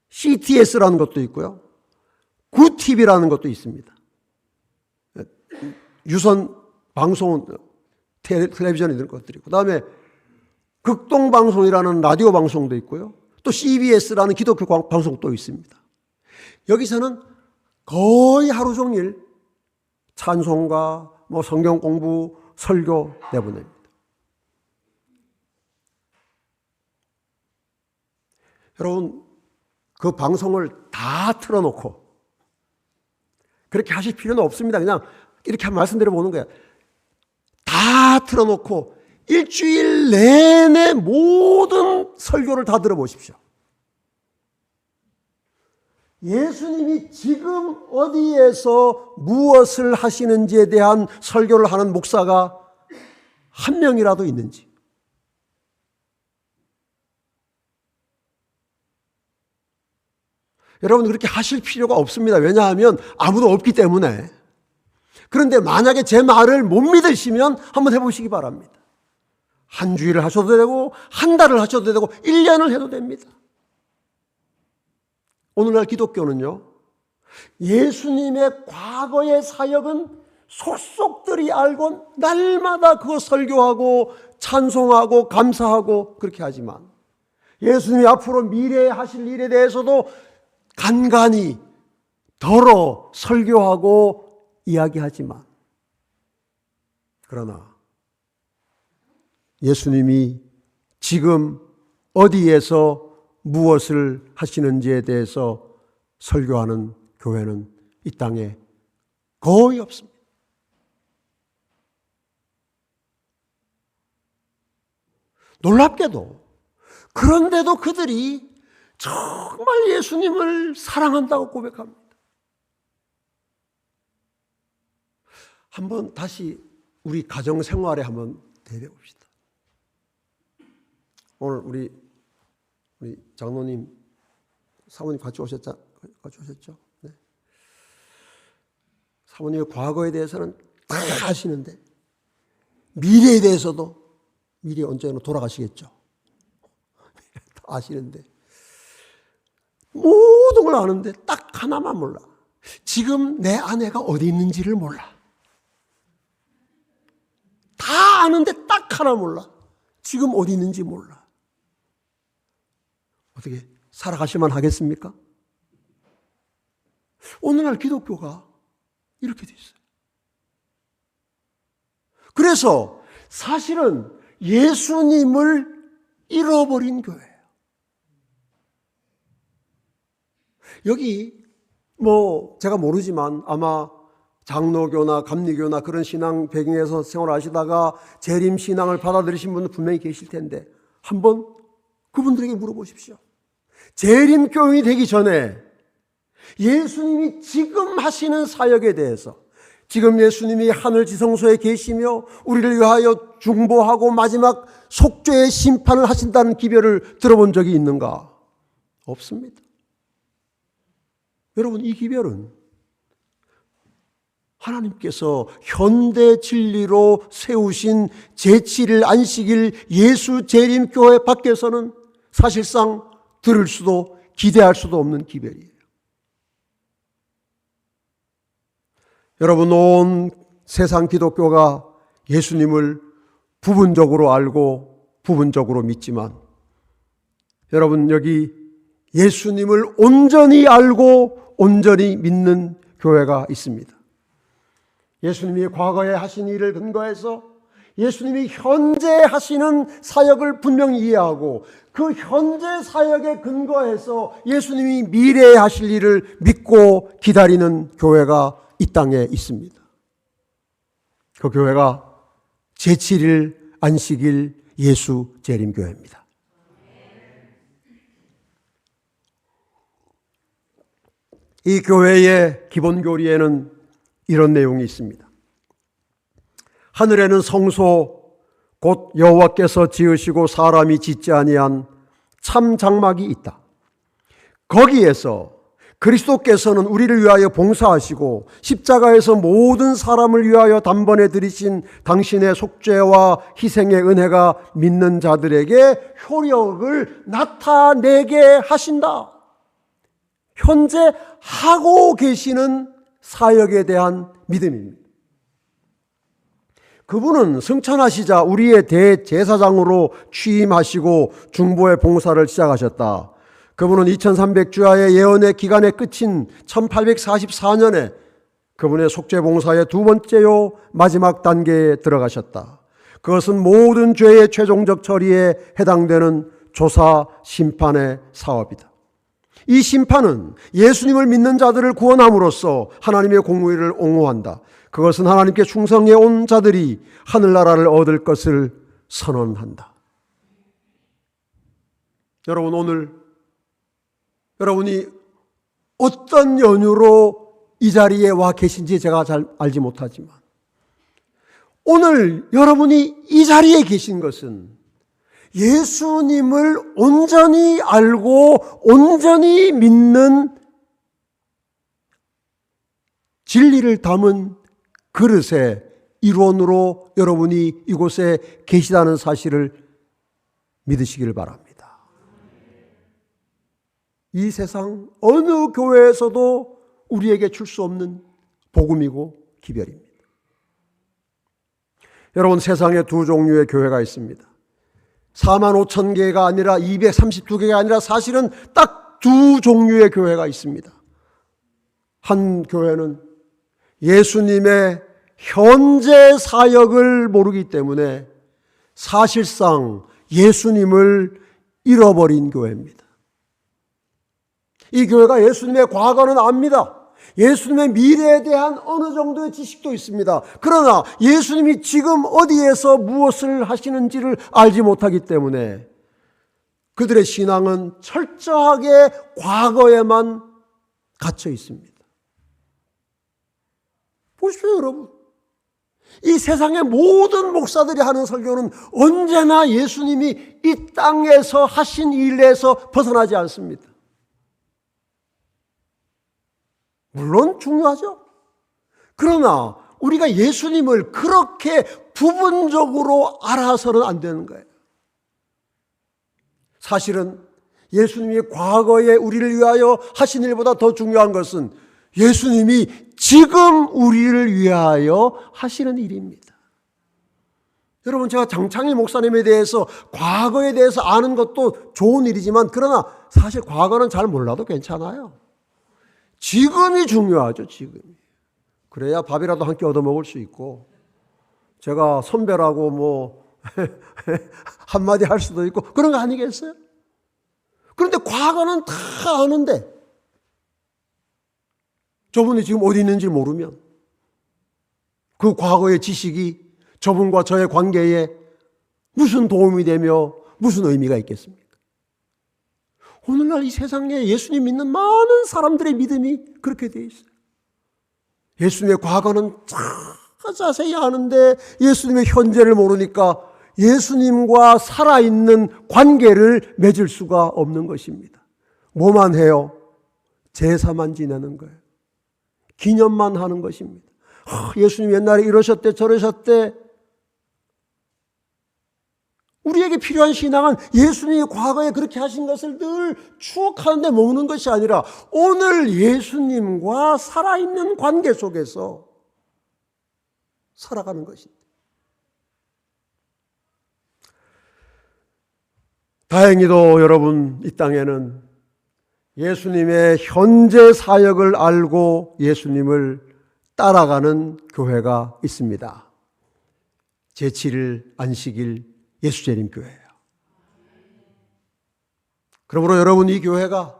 Speaker 1: CTS라는 것도 있고요. 구TV라는 것도 있습니다. 유선 방송, 텔레비전 이런 것들이 있고, 그 다음에 극동방송이라는 라디오 방송도 있고요. 또 CBS라는 기독교 방송도 있습니다. 여기서는 거의 하루 종일 찬송가, 성경 공부, 설교 내보냅니다. 여러분, 그 방송을 다 틀어놓고 그렇게 하실 필요는 없습니다. 그냥 이렇게 한번 말씀드려보는 거예요. 다 틀어놓고 일주일 내내 모든 설교를 다 들어보십시오. 예수님이 지금 어디에서 무엇을 하시는지에 대한 설교를 하는 목사가 한 명이라도 있는지. 여러분, 그렇게 하실 필요가 없습니다. 왜냐하면 아무도 없기 때문에. 그런데 만약에 제 말을 못 믿으시면 한번 해보시기 바랍니다. 한 주일을 하셔도 되고 한 달을 하셔도 되고 1년을 해도 됩니다. 오늘날 기독교는요, 예수님의 과거의 사역은 속속들이 알고 날마다 그거 설교하고 찬송하고 감사하고 그렇게 하지만 예수님이 앞으로 미래에 하실 일에 대해서도 간간히 덜어 설교하고 이야기하지만, 그러나 예수님이 지금 어디에서 무엇을 하시는지에 대해서 설교하는 교회는 이 땅에 거의 없습니다. 놀랍게도 그런데도 그들이 정말 예수님을 사랑한다고 고백합니다. 한번 다시 우리 가정 생활에 한번 대비해 봅시다. 오늘 우리 장로님, 사모님 같이 오셨죠? 네. 사모님의 과거에 대해서는 다 아시는데 미래에 대해서도 미래에 언젠가 돌아가시겠죠. 다 아시는데 모든 걸 아는데 딱 하나만 몰라. 지금 내 아내가 어디 있는지를 몰라. 다 아는데 딱 하나 몰라. 지금 어디 있는지 몰라. 어떻게 살아가실만 하겠습니까? 오늘날 기독교가 이렇게 돼 있어요. 그래서 사실은 예수님을 잃어버린 교회예요. 여기 제가 모르지만 아마 장로교나 감리교나 그런 신앙 배경에서 생활하시다가 재림 신앙을 받아들이신 분은 분명히 계실 텐데 한번 그분들에게 물어보십시오. 재림 교인이 되기 전에 예수님이 지금 하시는 사역에 대해서, 지금 예수님이 하늘 지성소에 계시며 우리를 위하여 중보하고 마지막 속죄의 심판을 하신다는 기별을 들어본 적이 있는가? 없습니다. 여러분, 이 기별은 하나님께서 현대 진리로 세우신 제7일 안식일 예수 재림교회 밖에서는 사실상 들을 수도 기대할 수도 없는 기별이에요. 여러분, 온 세상 기독교가 예수님을 부분적으로 알고 부분적으로 믿지만, 여러분, 여기 예수님을 온전히 알고 온전히 믿는 교회가 있습니다. 예수님이 과거에 하신 일을 근거해서 예수님이 현재 하시는 사역을 분명히 이해하고 그 현재 사역에 근거해서 예수님이 미래에 하실 일을 믿고 기다리는 교회가 이 땅에 있습니다. 그 교회가 제7일 안식일 예수 재림교회입니다. 이 교회의 기본 교리에는 이런 내용이 있습니다. 하늘에는 성소 곧 여호와께서 지으시고 사람이 짓지 아니한 참 장막이 있다. 거기에서 그리스도께서는 우리를 위하여 봉사하시고 십자가에서 모든 사람을 위하여 단번에 들이신 당신의 속죄와 희생의 은혜가 믿는 자들에게 효력을 나타내게 하신다. 현재 하고 계시는 사역에 대한 믿음입니다. 그분은 승천하시자 우리의 대제사장으로 취임하시고 중보의 봉사를 시작하셨다. 그분은 2300주야의 예언의 기간의 끝인 1844년에 그분의 속죄봉사의 두 번째요 마지막 단계에 들어가셨다. 그것은 모든 죄의 최종적 처리에 해당되는 조사 심판의 사업이다. 이 심판은 예수님을 믿는 자들을 구원함으로써 하나님의 공의를 옹호한다. 그것은 하나님께 충성해 온 자들이 하늘나라를 얻을 것을 선언한다. 여러분, 오늘 여러분이 어떤 연유로 이 자리에 와 계신지 제가 잘 알지 못하지만 오늘 여러분이 이 자리에 계신 것은 예수님을 온전히 알고 온전히 믿는 진리를 담은 그릇의 일원으로 여러분이 이곳에 계시다는 사실을 믿으시기를 바랍니다. 이 세상 어느 교회에서도 우리에게 줄 수 없는 복음이고 기별입니다. 여러분, 세상에 두 종류의 교회가 있습니다. 45,000개가 아니라 232개가 아니라 사실은 딱 두 종류의 교회가 있습니다. 한 교회는 예수님의 현재 사역을 모르기 때문에 사실상 예수님을 잃어버린 교회입니다. 이 교회가 예수님의 과거는 압니다. 예수님의 미래에 대한 어느 정도의 지식도 있습니다. 그러나 예수님이 지금 어디에서 무엇을 하시는지를 알지 못하기 때문에 그들의 신앙은 철저하게 과거에만 갇혀 있습니다. 보십시오, 여러분. 이 세상의 모든 목사들이 하는 설교는 언제나 예수님이 이 땅에서 하신 일에서 벗어나지 않습니다. 물론 중요하죠. 그러나 우리가 예수님을 그렇게 부분적으로 알아서는 안 되는 거예요. 사실은 예수님이 과거에 우리를 위하여 하신 일보다 더 중요한 것은 예수님이 지금 우리를 위하여 하시는 일입니다. 여러분, 제가 장창일 목사님에 대해서 과거에 대해서 아는 것도 좋은 일이지만 그러나 사실 과거는 잘 몰라도 괜찮아요. 지금이 중요하죠, 지금이. 그래야 밥이라도 한 끼 얻어먹을 수 있고 제가 선배라고 뭐 한마디 할 수도 있고 그런 거 아니겠어요? 그런데 과거는 다 아는데 저분이 지금 어디 있는지 모르면 그 과거의 지식이 저분과 저의 관계에 무슨 도움이 되며 무슨 의미가 있겠습니까? 오늘날 이 세상에 예수님 믿는 많은 사람들의 믿음이 그렇게 되어 있어요. 예수님의 과거는 자세히 아는데 예수님의 현재를 모르니까 예수님과 살아있는 관계를 맺을 수가 없는 것입니다. 뭐만 해요? 제사만 지내는 거예요. 기념만 하는 것입니다. 예수님 옛날에 이러셨대 저러셨대. 우리에게 필요한 신앙은 예수님이 과거에 그렇게 하신 것을 늘 추억하는데 먹는 것이 아니라 오늘 예수님과 살아있는 관계 속에서 살아가는 것입니다. 다행히도 여러분, 이 땅에는 예수님의 현재 사역을 알고 예수님을 따라가는 교회가 있습니다. 제7일 안식일 예수재림 교회예요. 그러므로 여러분, 이 교회가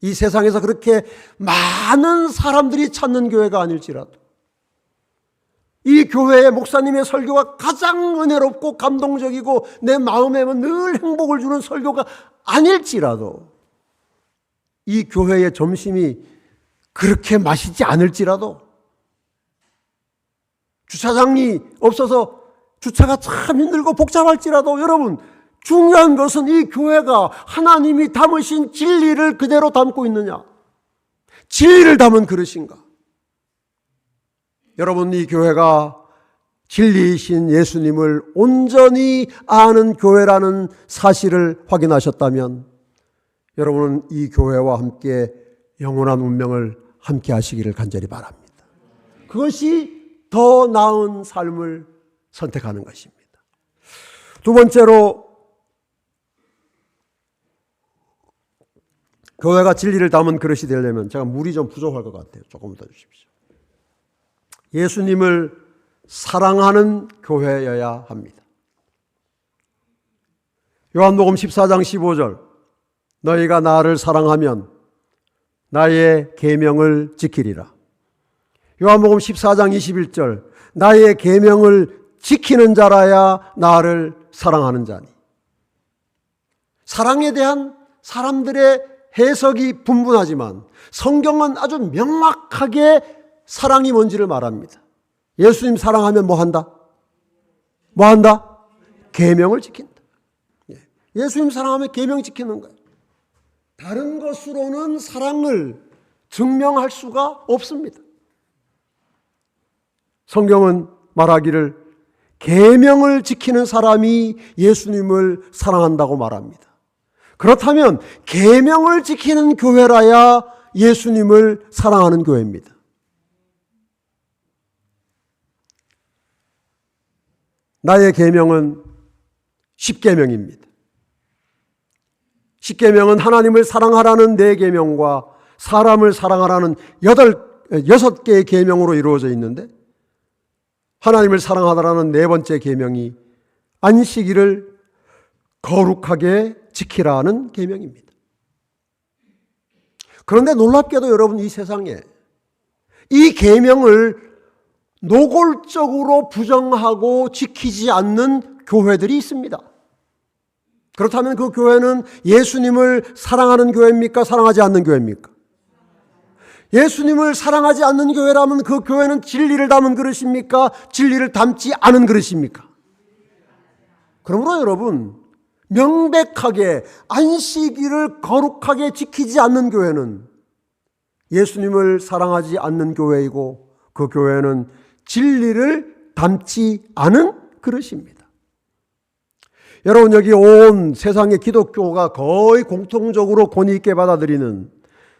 Speaker 1: 이 세상에서 그렇게 많은 사람들이 찾는 교회가 아닐지라도 이 교회의 목사님의 설교가 가장 은혜롭고 감동적이고 내 마음에 늘 행복을 주는 설교가 아닐지라도 이 교회의 점심이 그렇게 맛있지 않을지라도 주차장이 없어서 주차가 참 힘들고 복잡할지라도 여러분, 중요한 것은 이 교회가 하나님이 담으신 진리를 그대로 담고 있느냐, 진리를 담은 그릇인가. 여러분, 이 교회가 진리이신 예수님을 온전히 아는 교회라는 사실을 확인하셨다면 여러분은 이 교회와 함께 영원한 운명을 함께 하시기를 간절히 바랍니다. 그것이 더 나은 삶을 선택하는 것입니다. 두 번째로, 교회가 진리를 담은 그릇이 되려면 제가 물이 좀 부족할 것 같아요. 조금 더 주십시오. 예수님을 사랑하는 교회여야 합니다. 요한복음 14장 15절, 너희가 나를 사랑하면 나의 계명을 지키리라. 요한복음 14장 21절, 나의 계명을 지키는 자라야 나를 사랑하는 자니. 사랑에 대한 사람들의 해석이 분분하지만 성경은 아주 명확하게 사랑이 뭔지를 말합니다. 예수님 사랑하면 뭐 한다? 뭐 한다? 계명을 지킨다. 예수님 사랑하면 계명 지키는 거예요. 다른 것으로는 사랑을 증명할 수가 없습니다. 성경은 말하기를 계명을 지키는 사람이 예수님을 사랑한다고 말합니다. 그렇다면 계명을 지키는 교회라야 예수님을 사랑하는 교회입니다. 나의 계명은 10계명입니다. 10계명은 하나님을 사랑하라는 4계명과 사람을 사랑하라는 6개의 계명으로 이루어져 있는데 하나님을 사랑하라는 4번째 계명이 안식일을 거룩하게 지키라는 계명입니다. 그런데 놀랍게도 여러분, 이 세상에 이 계명을 노골적으로 부정하고 지키지 않는 교회들이 있습니다. 그렇다면 그 교회는 예수님을 사랑하는 교회입니까? 사랑하지 않는 교회입니까? 예수님을 사랑하지 않는 교회라면 그 교회는 진리를 담은 그릇입니까? 진리를 담지 않은 그릇입니까? 그러므로 여러분, 명백하게 안식일을 거룩하게 지키지 않는 교회는 예수님을 사랑하지 않는 교회이고 그 교회는 진리를 담지 않은 그릇입니다. 여러분, 여기 온 세상의 기독교가 거의 공통적으로 권위 있게 받아들이는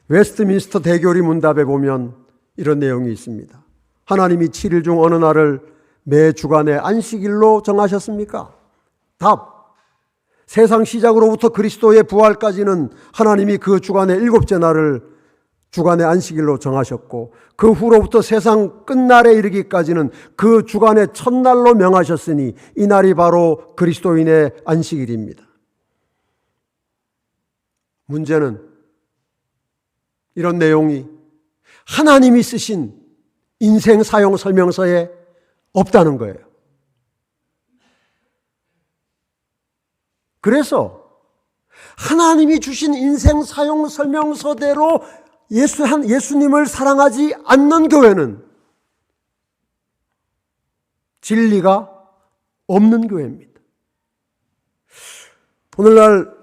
Speaker 1: 웨스트민스터 대교리 문답에 보면 이런 내용이 있습니다. 하나님이 7일 중 어느 날을 매 주간의 안식일로 정하셨습니까? 답, 세상 시작으로부터 그리스도의 부활까지는 하나님이 그 주간의 7째 날을 주간의 안식일로 정하셨고 그 후로부터 세상 끝날에 이르기까지는 그 주간의 첫날로 명하셨으니 이 날이 바로 그리스도인의 안식일입니다. 문제는 이런 내용이 하나님이 쓰신 인생 사용 설명서에 없다는 거예요. 그래서 하나님이 주신 인생 사용 설명서대로 예수님을 사랑하지 않는 교회는 진리가 없는 교회입니다. 오늘날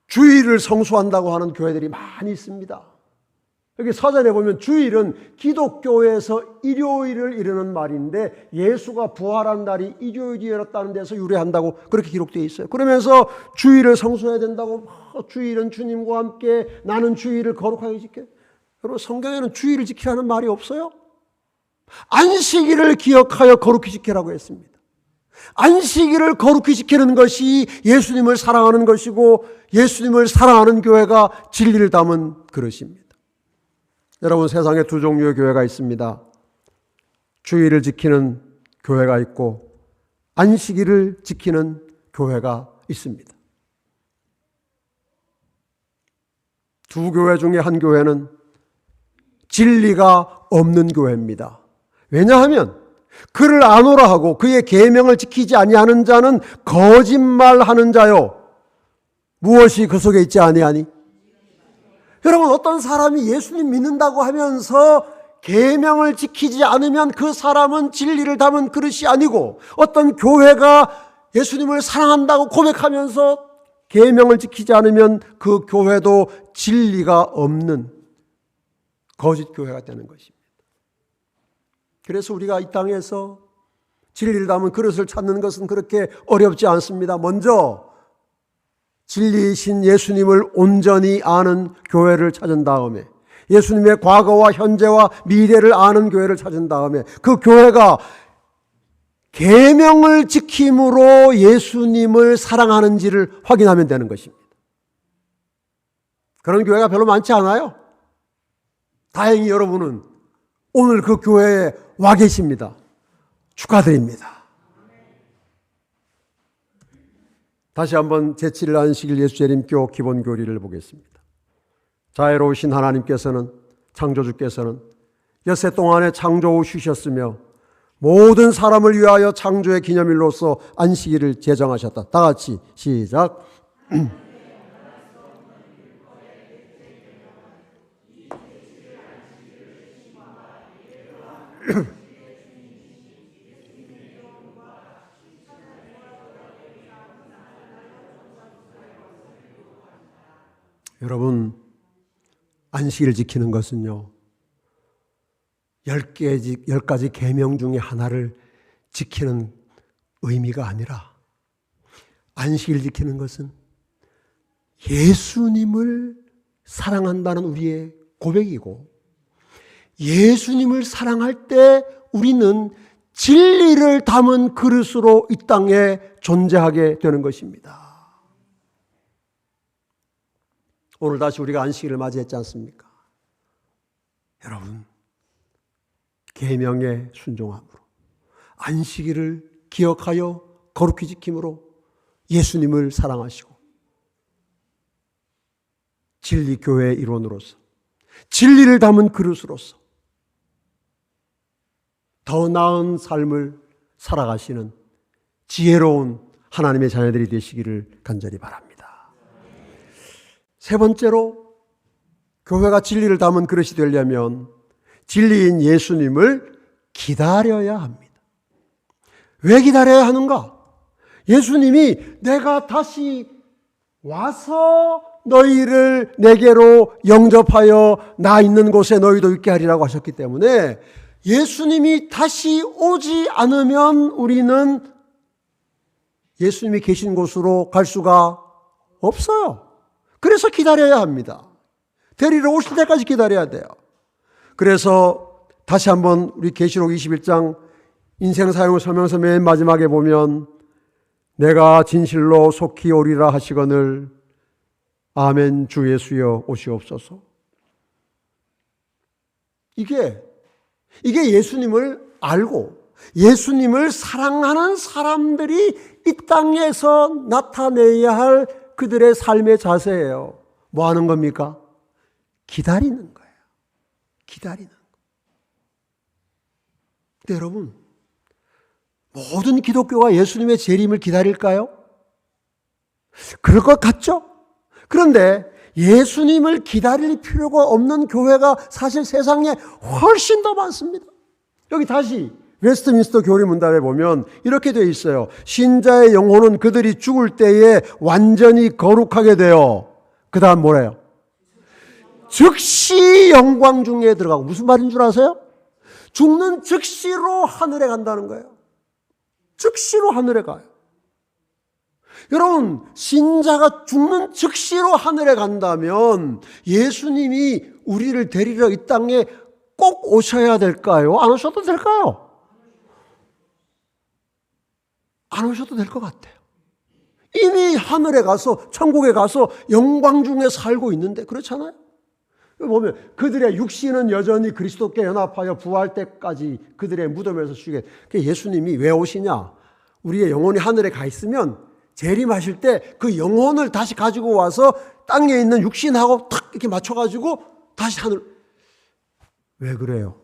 Speaker 1: 주일을 성수한다고 하는 교회들이 많이 있습니다. 여기 사전에 보면 주일은 기독교에서 일요일을 이르는 말인데 예수가 부활한 날이 일요일이었다는 데서 유래한다고 그렇게 기록되어 있어요. 그러면서 주일을 성수해야 된다고, 주일은 주님과 함께 나는 주일을 거룩하게 지켜. 여러분, 성경에는 주일을 지키라는 말이 없어요. 안식일을 기억하여 거룩히 지키라고 했습니다. 안식일을 거룩히 지키는 것이 예수님을 사랑하는 것이고 예수님을 사랑하는 교회가 진리를 담은 그릇입니다. 여러분, 세상에 두 종류의 교회가 있습니다. 주일을 지키는 교회가 있고 안식일을 지키는 교회가 있습니다. 두 교회 중에 한 교회는 진리가 없는 교회입니다. 왜냐하면 그를 아노라 하고 그의 계명을 지키지 아니하는 자는 거짓말하는 자요, 무엇이 그 속에 있지 아니하니? 여러분, 어떤 사람이 예수님 믿는다고 하면서 계명을 지키지 않으면 그 사람은 진리를 담은 그릇이 아니고, 어떤 교회가 예수님을 사랑한다고 고백하면서 계명을 지키지 않으면 그 교회도 진리가 없는 거짓 교회가 되는 것입니다. 그래서 우리가 이 땅에서 진리를 담은 그릇을 찾는 것은 그렇게 어렵지 않습니다. 먼저 진리이신 예수님을 온전히 아는 교회를 찾은 다음에, 예수님의 과거와 현재와 미래를 아는 교회를 찾은 다음에 그 교회가 계명을 지킴으로 예수님을 사랑하는지를 확인하면 되는 것입니다. 그런 교회가 별로 많지 않아요. 다행히 여러분은 오늘 그 교회에 와 계십니다. 축하드립니다. 다시 한번 제7일 안식일 예수재림교 기본 교리를 보겠습니다. 자애로우신 하나님께서는, 창조주께서는 엿새 동안에 창조 후 쉬셨으며 모든 사람을 위하여 창조의 기념일로서 안식일을 제정하셨다. 다 같이 시작. 여러분, 안식일을 지키는 것은요, 10가지 계명 중에 하나를 지키는 의미가 아니라, 안식일 지키는 것은 예수님을 사랑한다는 우리의 고백이고, 예수님을 사랑할 때 우리는 진리를 담은 그릇으로 이 땅에 존재하게 되는 것입니다. 오늘 다시 우리가 안식일을 맞이했지 않습니까? 여러분, 계명에 순종함으로, 안식일을 기억하여 거룩히 지킴으로 예수님을 사랑하시고 진리교회의 일원으로서, 진리를 담은 그릇으로서 더 나은 삶을 살아가시는 지혜로운 하나님의 자녀들이 되시기를 간절히 바랍니다. 세 번째로, 교회가 진리를 담은 그릇이 되려면 진리인 예수님을 기다려야 합니다. 왜 기다려야 하는가? 예수님이 내가 다시 와서 너희를 내게로 영접하여 나 있는 곳에 너희도 있게 하리라고 하셨기 때문에 예수님이 다시 오지 않으면 우리는 예수님이 계신 곳으로 갈 수가 없어요. 그래서 기다려야 합니다. 데리러 오실 때까지 기다려야 돼요. 그래서 다시 한번 우리 계시록 21장 인생 사용 설명서 맨 마지막에 보면 내가 진실로 속히 오리라 하시거늘 아멘 주 예수여 오시옵소서. 이게 예수님을 알고 예수님을 사랑하는 사람들이 이 땅에서 나타내야 할 그들의 삶의 자세예요. 뭐 하는 겁니까? 기다리는 거예요. 기다리는 거. 근데 여러분, 모든 기독교가 예수님의 재림을 기다릴까요? 그럴 것 같죠? 그런데 예수님을 기다릴 필요가 없는 교회가 사실 세상에 훨씬 더 많습니다. 여기 다시 웨스트민스터 교리 문답에 보면 이렇게 되어 있어요. 신자의 영혼은 그들이 죽을 때에 완전히 거룩하게 되어, 그 다음 뭐래요? 즉시 영광 중에 들어가고. 무슨 말인 줄 아세요? 죽는 즉시로 하늘에 간다는 거예요. 즉시로 하늘에 가요. 여러분, 신자가 죽는 즉시로 하늘에 간다면 예수님이 우리를 데리러 이 땅에 꼭 오셔야 될까요? 안 오셔도 될까요? 안 오셔도 될 것 같아요. 이미 하늘에 가서, 천국에 가서 영광 중에 살고 있는데, 그렇잖아요? 보면 그들의 육신은 여전히 그리스도께 연합하여 부활 때까지 그들의 무덤에서 쉬게. 예수님이 왜 오시냐? 우리의 영혼이 하늘에 가 있으면 재림하실 때 그 영혼을 다시 가지고 와서 땅에 있는 육신하고 탁 이렇게 맞춰가지고 다시 하늘. 왜 그래요?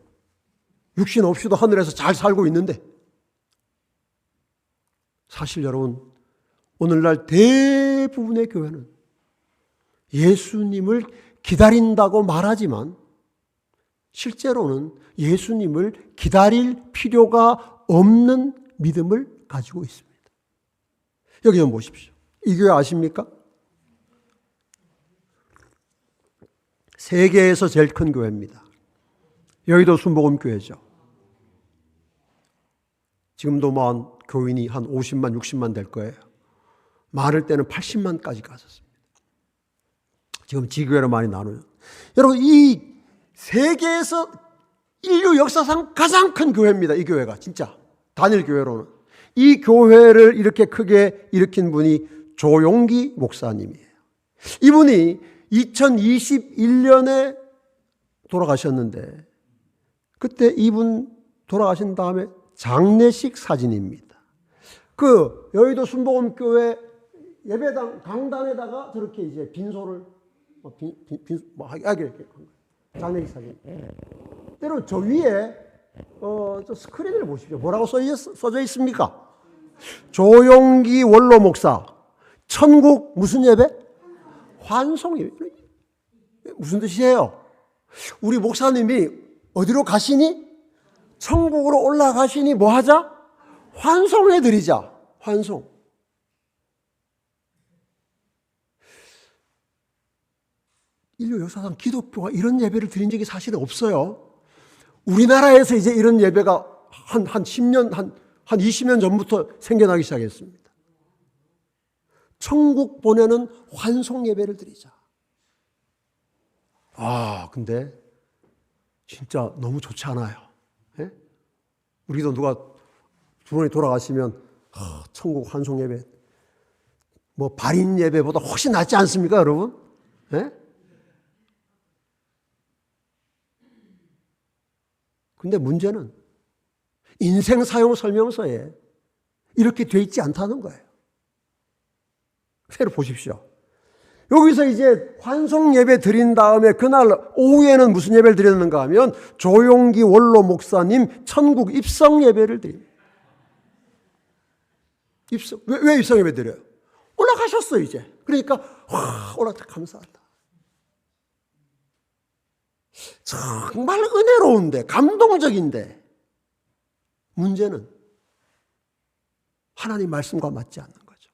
Speaker 1: 육신 없이도 하늘에서 잘 살고 있는데. 사실 여러분, 오늘날 대부분의 교회는 예수님을 기다린다고 말하지만 실제로는 예수님을 기다릴 필요가 없는 믿음을 가지고 있습니다. 여기 좀 보십시오. 이 교회 아십니까? 세계에서 제일 큰 교회입니다. 여의도 순복음교회죠. 지금도 뭐 교인이 한 50만, 60만 될 거예요. 많을 때는 80만까지 갔었습니다. 지금 지교회로 많이 나눠요. 여러분, 이 세계에서 인류 역사상 가장 큰 교회입니다. 이 교회가 진짜 단일 교회로는. 이 교회를 이렇게 크게 일으킨 분이 조용기 목사님이에요. 이분이 2021년에 돌아가셨는데 그때 이분 돌아가신 다음에 장례식 사진입니다. 그 여의도 순복음교회 예배당 강단에다가 저렇게 이제 빈소를 하게 장례식 사진. 때로 저 위에 저 스크린을 보십시오. 뭐라고 써져 있습니까? 조용기 원로 목사 천국 무슨 예배? 환송 예배. 무슨 뜻이에요? 우리 목사님이 어디로 가시니? 천국으로 올라가시니 뭐 하자? 환송해 드리자. 환송. 인류 역사상 기독교가 이런 예배를 드린 적이 사실은 없어요. 우리나라에서 이제 이런 예배가 한 10년, 한 20년 전부터 생겨나기 시작했습니다. 천국 보내는 환송 예배를 드리자. 근데 진짜 너무 좋지 않아요. 예? 우리도 누가 주변에 돌아가시면 천국 환송 예배, 뭐 발인 예배보다 훨씬 낫지 않습니까, 여러분? 예? 근데 문제는 인생 사용 설명서에 이렇게 돼 있지 않다는 거예요. 새로 보십시오. 여기서 이제 환송 예배 드린 다음에 그날 오후에는 무슨 예배를 드렸는가 하면 조용기 원로 목사님 천국 입성 예배를 드립니다. 입성. 왜 입성 예배 드려요? 올라가셨어 이제. 그러니까 올라가 감사하다. 정말 은혜로운데 감동적인데 문제는 하나님 말씀과 맞지 않는 거죠.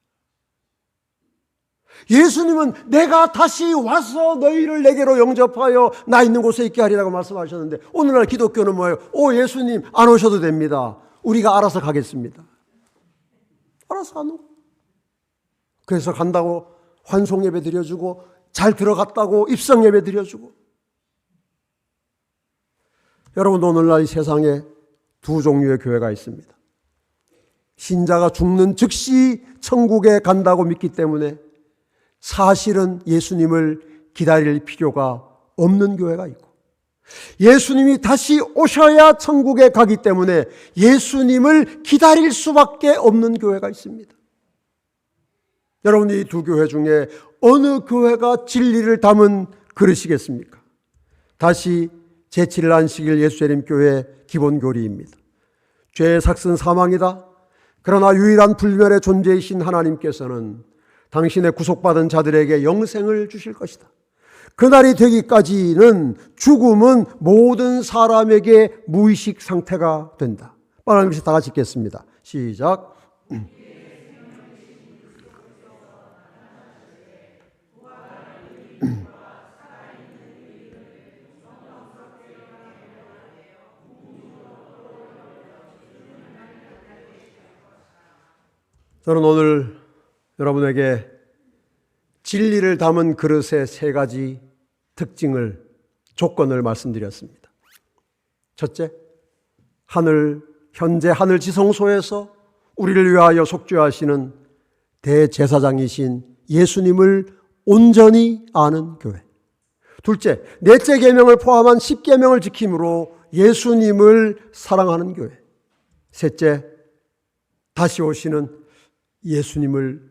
Speaker 1: 예수님은 내가 다시 와서 너희를 내게로 영접하여 나 있는 곳에 있게 하리라고 말씀하셨는데 오늘날 기독교는 뭐예요? 예수님 안 오셔도 됩니다. 우리가 알아서 가겠습니다. 알아서 가는 거예요. 그래서 간다고 환송 예배 드려주고 잘 들어갔다고 입성 예배 드려주고. 여러분, 오늘날 이 세상에 두 종류의 교회가 있습니다. 신자가 죽는 즉시 천국에 간다고 믿기 때문에 사실은 예수님을 기다릴 필요가 없는 교회가 있고, 예수님이 다시 오셔야 천국에 가기 때문에 예수님을 기다릴 수밖에 없는 교회가 있습니다. 여러분, 이 두 교회 중에 어느 교회가 진리를 담은 그릇이겠습니까? 다시 제7일 안식일 예수재림교회 기본교리입니다. 죄의 삭은 사망이다. 그러나 유일한 불멸의 존재이신 하나님께서는 당신의 구속받은 자들에게 영생을 주실 것이다. 그날이 되기까지는 죽음은 모든 사람에게 무의식 상태가 된다. 말하면서 다 같이 읽겠습니다. 시작. 저는 오늘 여러분에게 진리를 담은 그릇의 세 가지 특징을, 조건을 말씀드렸습니다. 첫째, 현재 하늘 지성소에서 우리를 위하여 속죄하시는 대제사장이신 예수님을 온전히 아는 교회. 둘째, 넷째 계명을 포함한 10계명을 지킴으로 예수님을 사랑하는 교회. 셋째, 다시 오시는 예수님을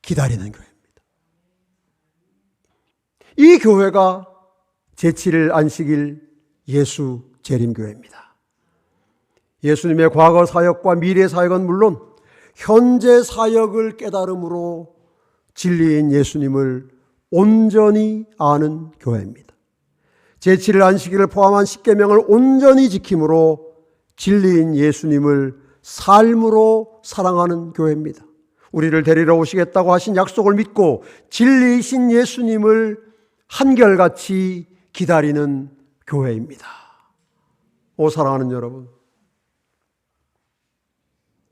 Speaker 1: 기다리는 교회입니다. 이 교회가 제7일 안식일 예수 재림교회입니다. 예수님의 과거 사역과 미래 사역은 물론 현재 사역을 깨달음으로 진리인 예수님을 온전히 아는 교회입니다. 제7일 안식일을 포함한 10계명을 온전히 지킴으로 진리인 예수님을 삶으로 사랑하는 교회입니다. 우리를 데리러 오시겠다고 하신 약속을 믿고 진리이신 예수님을 한결같이 기다리는 교회입니다. 오, 사랑하는 여러분,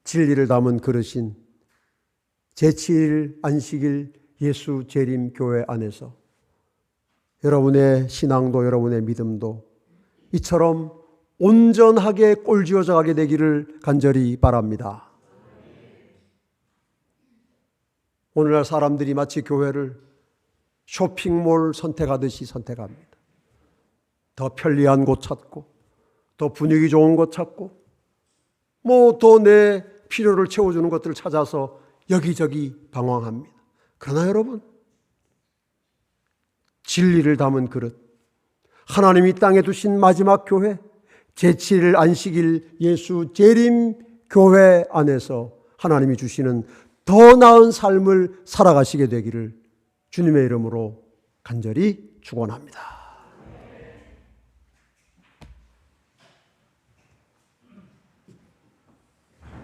Speaker 1: 진리를 담은 그릇인 제7일 안식일 예수 재림 교회 안에서 여러분의 신앙도 여러분의 믿음도 이처럼 온전하게 꼴지어져 가게 되기를 간절히 바랍니다. 오늘날 사람들이 마치 교회를 쇼핑몰 선택하듯이 선택합니다. 더 편리한 곳 찾고, 더 분위기 좋은 곳 찾고, 더 내 필요를 채워주는 것들을 찾아서 여기저기 방황합니다. 그러나 여러분, 진리를 담은 그릇, 하나님이 땅에 두신 마지막 교회, 제7일 안식일 예수 재림 교회 안에서 하나님이 주시는 더 나은 삶을 살아가시게 되기를 주님의 이름으로 간절히 축원합니다.